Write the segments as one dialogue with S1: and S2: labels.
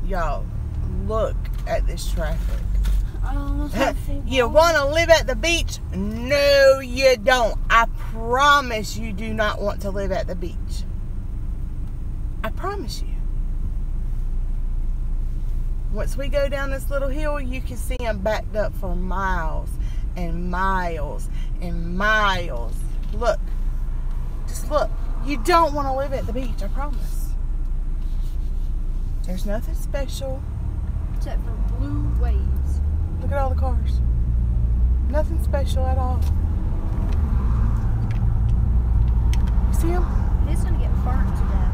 S1: Y'all, look at this traffic.
S2: Oh,
S1: You want to live at the beach? No, you don't. I promise you do not want to live at the beach. I promise you. Once we go down this little hill, you can see them backed up for miles and miles and miles. Look. Just look. You don't want to live at the beach, I promise. There's nothing special.
S2: Except for blue waves.
S1: Look at all the cars. Nothing special at all. You see them?
S2: It's going to get burnt to death.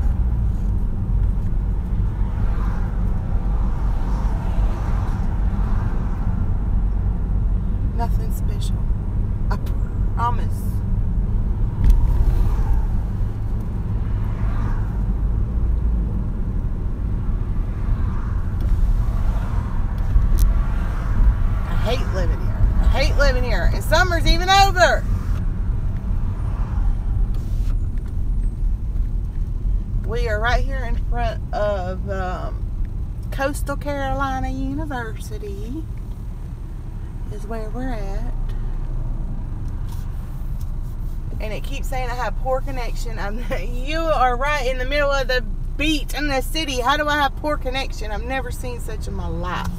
S1: Nothing special. I promise. I hate living here. I hate living here. And summer's even over. We are right here in front of Coastal Carolina University. Is where we're at. And it keeps saying I have poor connection. You are right in the middle of the beach in the city. How do I have poor connection? I've never seen such in my life.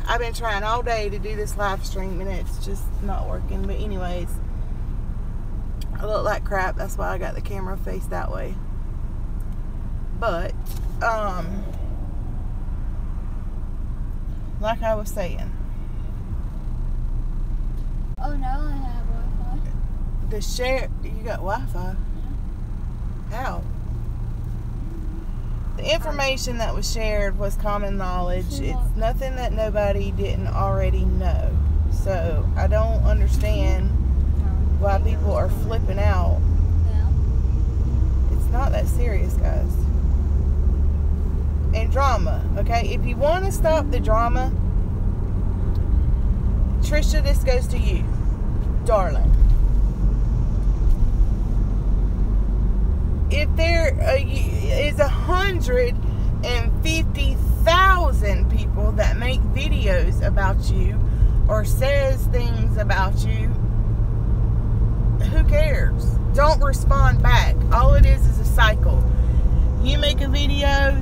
S1: I've been trying all day to do this live stream and it's just not working. But anyways, I look like crap. That's why I got the camera faced that way. But, like I was saying.
S2: Oh no, I have Wi-Fi.
S1: The share, you got Wi-Fi? Yeah. How? The information that was shared was common knowledge. It's nothing that nobody didn't already know. So I don't understand why people are flipping out. It's not that serious, guys. And drama, okay? If you want to stop the drama, Trisha, this goes to you, darling. If there is 150,000 people that make videos about you or says things about you, who cares? Don't respond back. All it is a cycle. You make a video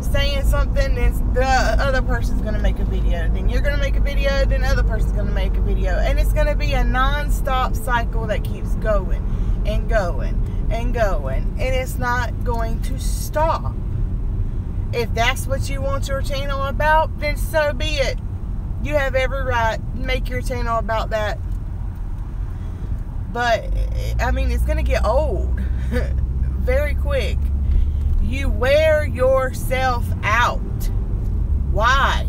S1: saying something, and the other person's going to make a video. Then you're going to make a video, then the other person's going to make a video. And it's going to be a non-stop cycle that keeps going and going and going. And it's not going to stop. If that's what you want your channel about, then so be it. You have every right to make your channel about that. But, I mean, it's going to get old very quick. You wear yourself out. Why?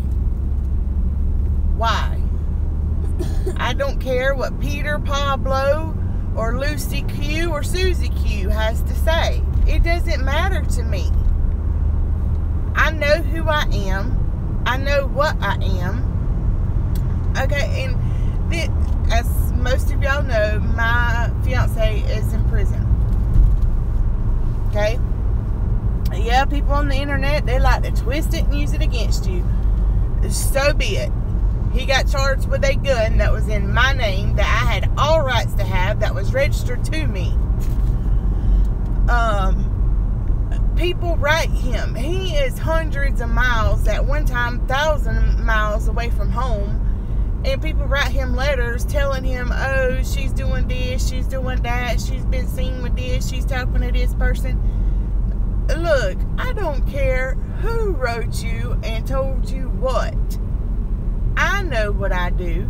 S1: Why? I don't care what Peter, Pablo, or Lucy Q, or Susie Q has to say. It doesn't matter to me. I know who I am. I know what I am. Okay, and as most of y'all know, my fiance is in prison. Okay? Yeah, people on the internet, they like to twist it and use it against you. So be it. He got charged with a gun that was in my name that I had all rights to have, that was registered to me. People write him. He is hundreds of miles, at one time 1,000 miles away from home. And people write him letters telling him, oh, she's doing this, she's doing that, she's been seen with this, she's talking to this person. Look, I don't care who wrote you and told you what. I know what I do.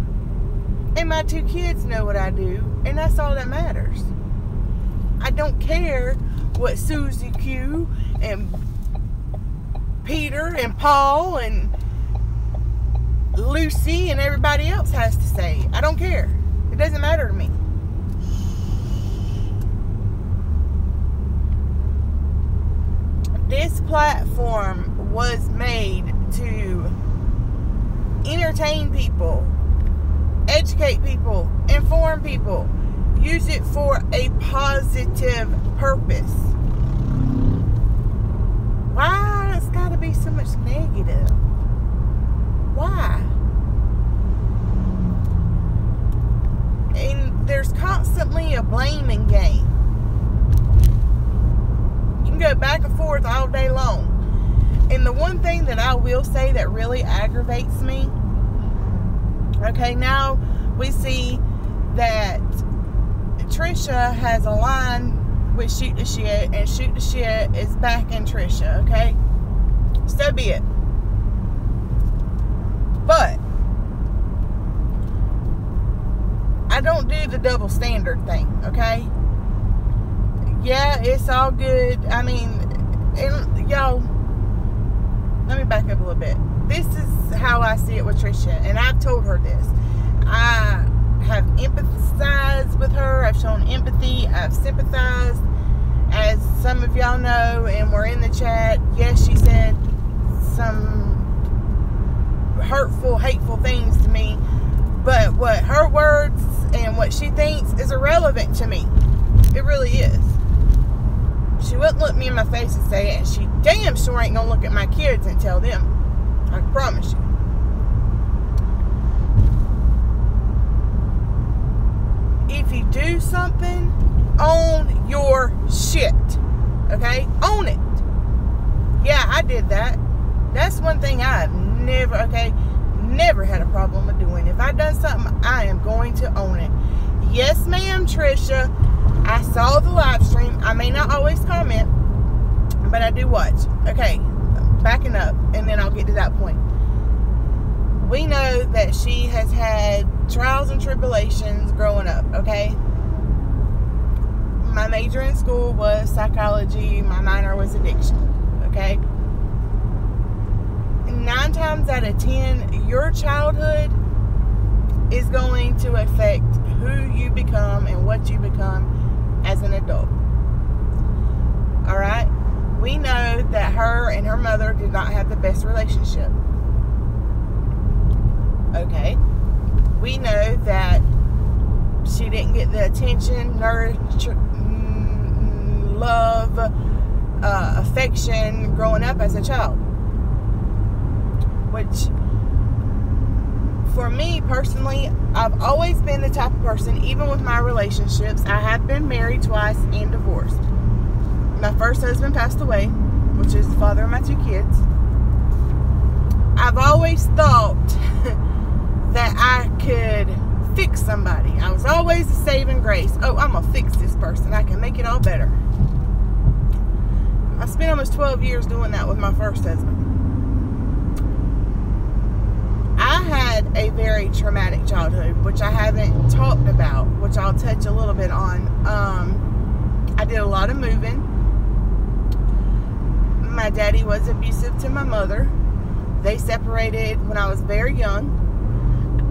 S1: And my 2 kids know what I do. And that's all that matters. I don't care what Susie Q and Peter and Paul and Lucy and everybody else has to say. I don't care. It doesn't matter to me. This platform was made to entertain people, educate people, inform people, use it for a positive purpose. Why be so much negative? Why? And there's constantly a blaming game. You can go back and forth all day long. And the one thing that I will say that really aggravates me, okay, now we see that Trisha has a line with Shoot the Shit, and Shoot the Shit is back in Trisha, okay? So be it. But I don't do the double standard thing, okay? Yeah, it's all good. I mean, and y'all, let me back up a little bit. This is how I see it with Trisha, and I've told her this. I have empathized with her. I've shown empathy. I've sympathized. As some of y'all know, and we're in the chat, yes, she said some hurtful, hateful things to me, but what her words and what she thinks is irrelevant to me. It really is. She wouldn't look me in my face and say it, and she damn sure ain't gonna look at my kids and tell them. I promise you. If you do something, own your shit. Okay? Own it. Yeah, I did that. That's one thing I've never had a problem with doing. If I've done something, I am going to own it. Yes, ma'am, Trisha. I saw the live stream. I may not always comment, but I do watch. Okay, backing up, and then I'll get to that point. We know that she has had trials and tribulations growing up, okay? My major in school was psychology. My minor was addiction, okay? 9 times out of 10, your childhood is going to affect who you become and what you become as an adult. Alright? We know that her and her mother did not have the best relationship. Okay? We know that she didn't get the attention, nurture, love, affection growing up as a child. Which, for me personally, I've always been the type of person, even with my relationships, I have been married twice and divorced. My first husband passed away, which is the father of my 2 kids. I've always thought that I could fix somebody. I was always a saving grace. Oh, I'm going to fix this person. I can make it all better. I spent almost 12 years doing that with my first husband. I had a very traumatic childhood, which I haven't talked about, which I'll touch a little bit on. I did a lot of moving. My daddy was abusive to my mother. They separated when I was very young.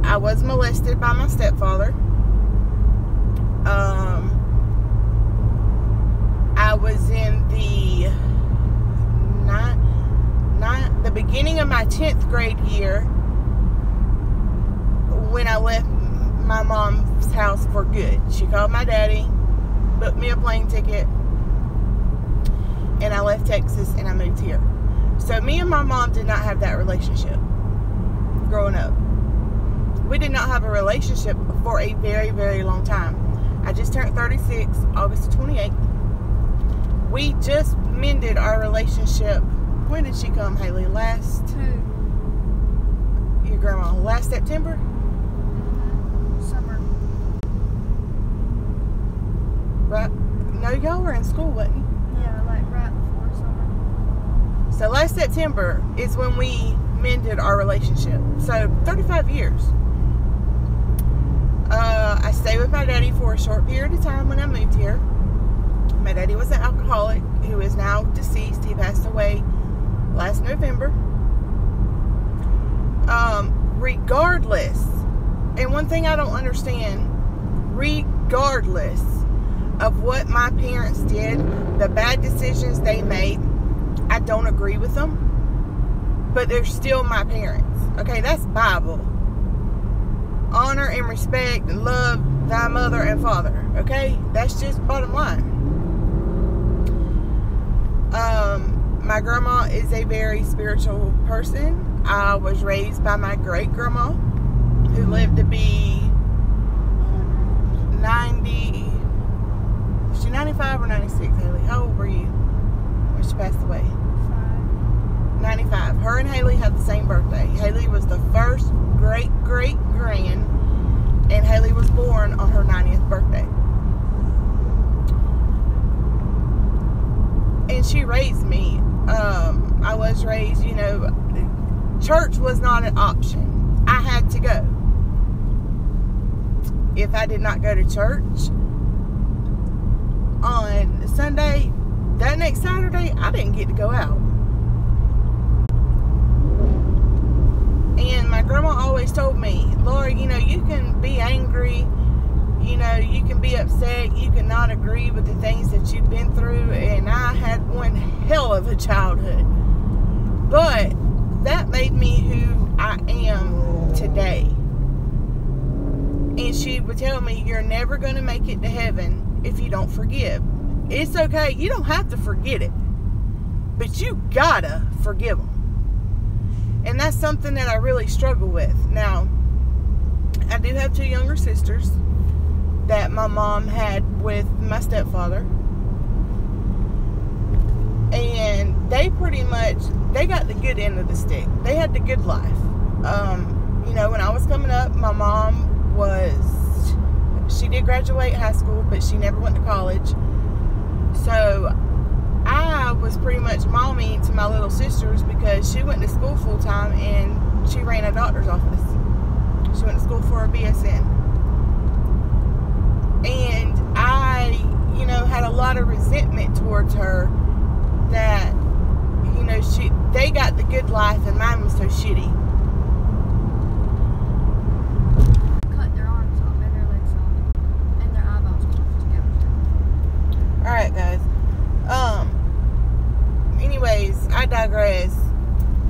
S1: I was molested by my stepfather. I was in the beginning of my 10th grade year when I left my mom's house for good. She called my daddy, booked me a plane ticket, and I left Texas and I moved here. So me and my mom did not have that relationship growing up. We did not have a relationship for a very, very long time. I just turned 36, August 28th. We just mended our relationship. When did she come, Haley? Your grandma, last September?
S2: Summer.
S1: Right? No, y'all were in school, wasn't you?
S2: Yeah, like right before summer.
S1: So last September is when we mended our relationship. So 35 years. I stayed with my daddy for a short period of time when I moved here. My daddy was an alcoholic who is now deceased. He passed away last November. Regardless, and one thing I don't understand, regardless of what my parents did, the bad decisions they made, I don't agree with them, but they're still my parents. Okay, that's Bible. Honor and respect and love thy mother and father. Okay, that's just bottom line. My grandma is a very spiritual person. I was raised by my great grandma, who lived to be 90. Was she 95 or 96, Haley? How old were you when she passed away? 95. Her and Haley had the same birthday. Haley was the first great-great-grand, and Haley was born on her 90th birthday. And she raised me. I was raised, you know, church was not an option. I had to go. If I did not go to church on Sunday, that next Saturday, I didn't get to go out. And my grandma always told me, Laura, you know, you can be angry, you know, you can be upset, you cannot agree with the things that you've been through, and I had one hell of a childhood. But that made me who I am today. And she would tell me, you're never going to make it to heaven if you don't forgive. It's okay. You don't have to forget it. But you gotta forgive them. And that's something that I really struggle with. Now, I do have 2 younger sisters that my mom had with my stepfather. And they pretty much, they got the good end of the stick. They had the good life. You know, when I was coming up, my mom she did graduate high school, but she never went to college. So I was pretty much mommy to my little sisters because she went to school full time and she ran a doctor's office. She went to school for a BSN. And I, you know, had a lot of resentment towards her that, you know, they got the good life and mine was so shitty. Alright, guys. Anyways, I digress.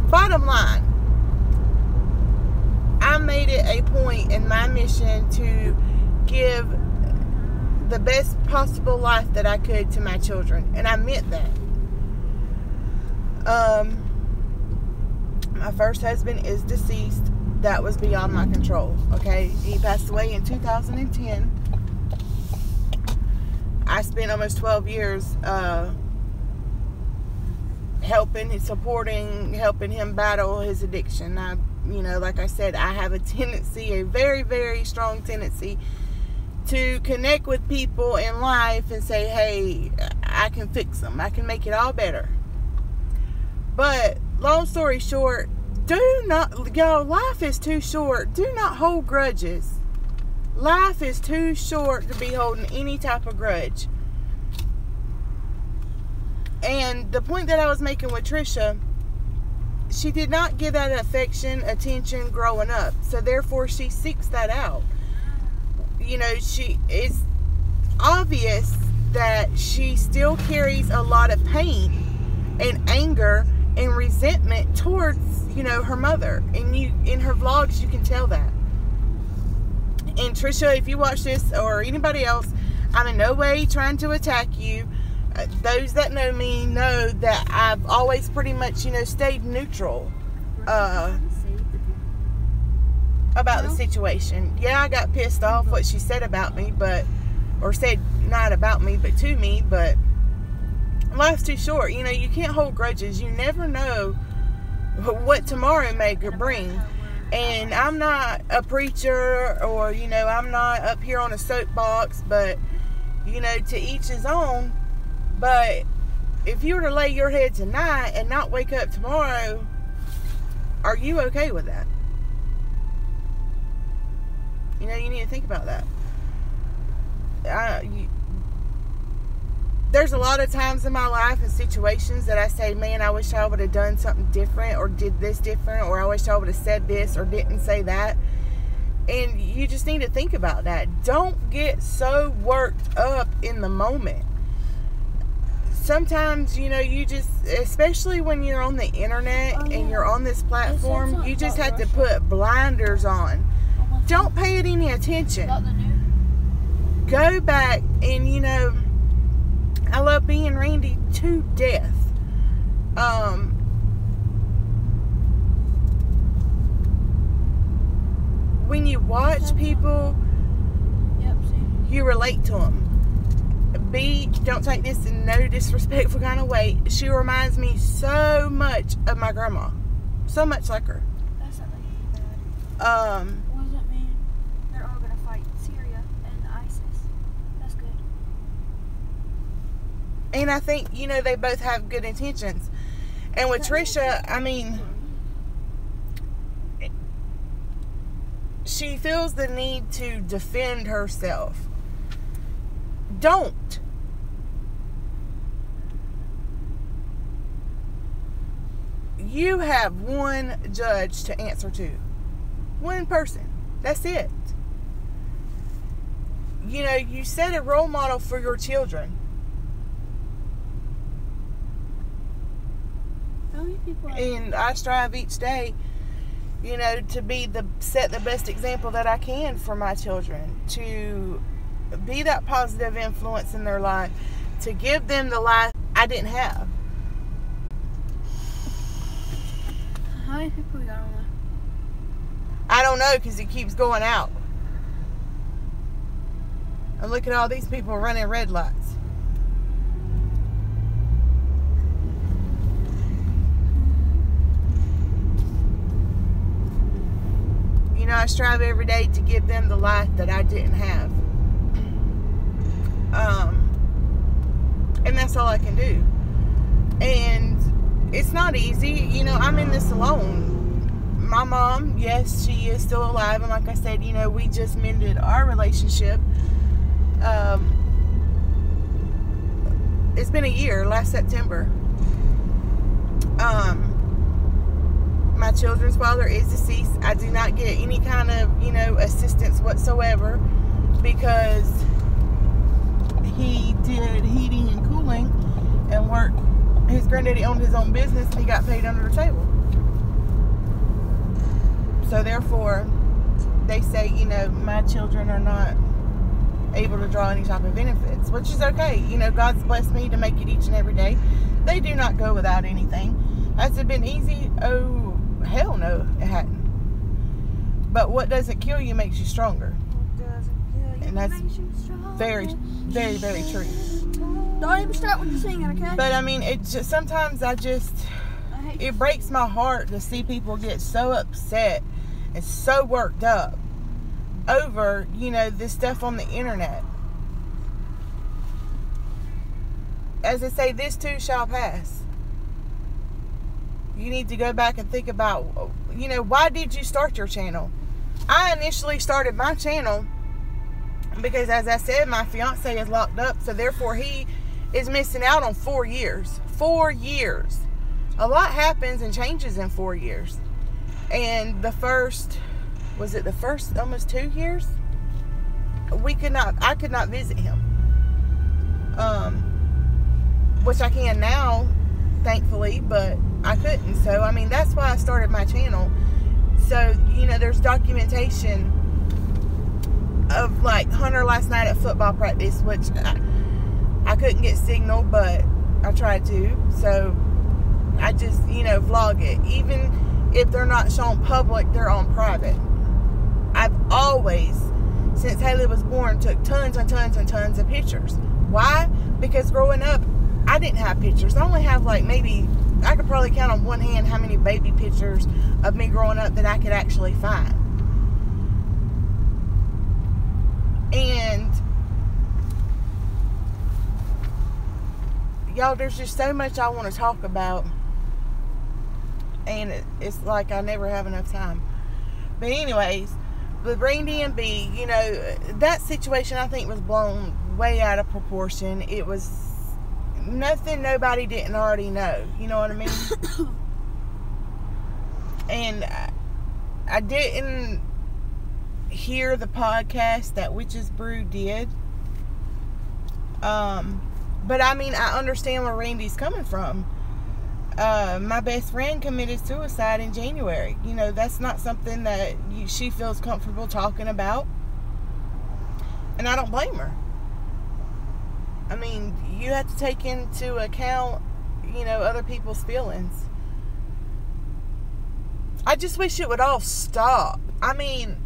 S1: Bottom line, I made it a point in my mission to give the best possible life that I could to my children. And I meant that. My first husband is deceased. That was beyond my control. Okay? He passed away in 2010. I spent almost 12 years helping him battle his addiction. You know, like I said, I have a very, very strong tendency to connect with people in life and say, hey, I can fix them. I can make it all better. But long story short, life is too short. Do not hold grudges. Life is too short to be holding any type of grudge. And the point that I was making with Trisha, she did not give that affection, attention growing up. So therefore she seeks that out. You know, it's obvious that she still carries a lot of pain and anger and resentment towards, you know, her mother. And in her vlogs you can tell that. And Trisha, if you watch this, or anybody else, I'm in no way trying to attack you. Those that know me know that I've always pretty much, you know, stayed neutral about the situation. Yeah, I got pissed off what she said about me, or said not about me, but to me, but life's too short. You know, you can't hold grudges. You never know what tomorrow may bring. And I'm not a preacher, or, you know, I'm not up here on a soapbox, but, you know, to each his own. But if you were to lay your head tonight and not wake up tomorrow, are you okay with that? You know, you need to think about that. There's a lot of times in my life and situations that I say, man, I wish I would have done something different, or did this different, or I wish I would have said this or didn't say that. And you just need to think about that. Don't get so worked up in the moment. Sometimes, you know, you just, especially when you're on the internet and you're on this platform, you just have to put blinders on. Don't pay it any attention. Go back and, you know, I love being Randy to death. when you watch people, you relate to them. B, don't take this in no disrespectful kind of way. She reminds me so much of my grandma. So much like her.
S2: That's not like bad. What does that mean? They're all gonna fight Syria and ISIS. That's good.
S1: And I think, you know, they both have good intentions. And with Trisha, I mean, she feels the need to defend herself. Don't. You have one judge to answer to. One person. That's it. You know, you set a role model for your children.
S2: How many people
S1: And I strive each day, you know, to set the best example that I can for my children, to be that positive influence in their life, to give them the life I didn't have.
S2: How many people we got on there?
S1: I don't know, because it keeps going out. And look at all these people running red lights. You know, I strive every day to give them the life that I didn't have. And that's all I can do. And it's not easy. You know, I'm in this alone. My mom, yes, she is still alive. And like I said, you know, we just mended our relationship. It's been a year, last September. My children's father is deceased. I do not get any kind of, you know, assistance whatsoever because he did heating and cooling and worked. His granddaddy owned his own business and he got paid under the table. So therefore, they say, you know, my children are not able to draw any type of benefits, which is okay. You know, God's blessed me to make it each and every day. They do not go without anything. Has it been easy? Oh, hell no, it hadn't. But what doesn't kill you makes you stronger. And that's very, very, very true.
S2: Don't even start with the singing, okay?
S1: But I mean, it just sometimes it breaks my heart to see people get so upset and so worked up over, you know, this stuff on the internet. As they say, this too shall pass. You need to go back and think about, you know, why did you start your channel? I initially started my channel because, as I said, my fiance is locked up, so therefore he is missing out on 4 years. 4 years. A lot happens and changes in 4 years. And the first, was it the first almost 2 years? I could not visit him. Which I can now, thankfully, but I couldn't. So, I mean, that's why I started my channel. So, you know, there's documentation of, like, Hunter last night at football practice, which I couldn't get signal, but I tried to. So, I just, you know, vlog it. Even if they're not shown public, they're on private. I've always, since Haley was born, took tons and tons and tons of pictures. Why? Because growing up, I didn't have pictures. I only have, like, maybe, I could probably count on one hand how many baby pictures of me growing up that I could actually find. And y'all, there's just so much I want to talk about, and it's like I never have enough time. But anyways, with Randy and B, you know, that situation I think was blown way out of proportion. It was nothing nobody didn't already know. You know what I mean? And I didn't hear the podcast that Witch's Brew did. But I mean, I understand where Randy's coming from. My best friend committed suicide in January. You know, that's not something that she feels comfortable talking about. And I don't blame her. I mean, you have to take into account you know, other people's feelings. I just wish it would all stop. I mean,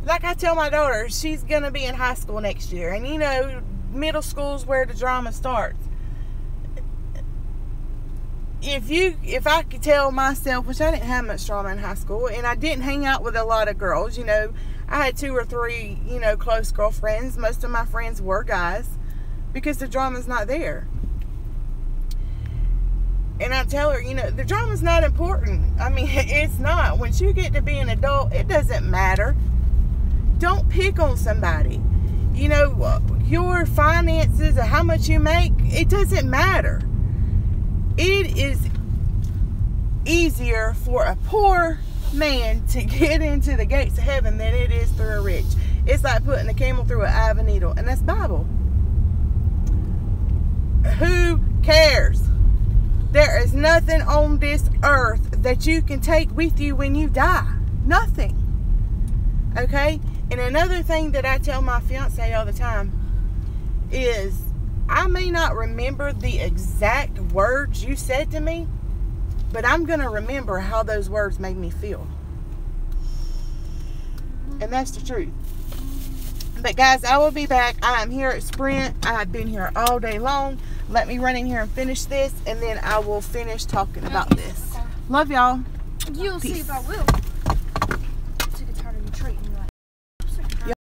S1: like I tell my daughter, she's going to be in high school next year. And, you know, middle school's where the drama starts. If I could tell myself, which I didn't have much drama in high school, and I didn't hang out with a lot of girls, you know, I had 2 or 3, you know, close girlfriends. Most of my friends were guys because the drama's not there. And I tell her, you know, the drama's not important. I mean, it's not. Once you get to be an adult, it doesn't matter. Don't pick on somebody. You know, your finances or how much you make, it doesn't matter. It is easier for a poor man to get into the gates of heaven than it is through a rich. It's like putting a camel through an eye of a needle. And that's Bible. Who cares? There is nothing on this earth that you can take with you when you die. Nothing. Okay? And another thing that I tell my fiance all the time is, I may not remember the exact words you said to me, but I'm going to remember how those words made me feel. And that's the truth. But guys, I will be back. I am here at Sprint. I have been here all day long. Let me run in here and finish this, and then I will finish talking about this. Love y'all.
S2: You'll see if I will.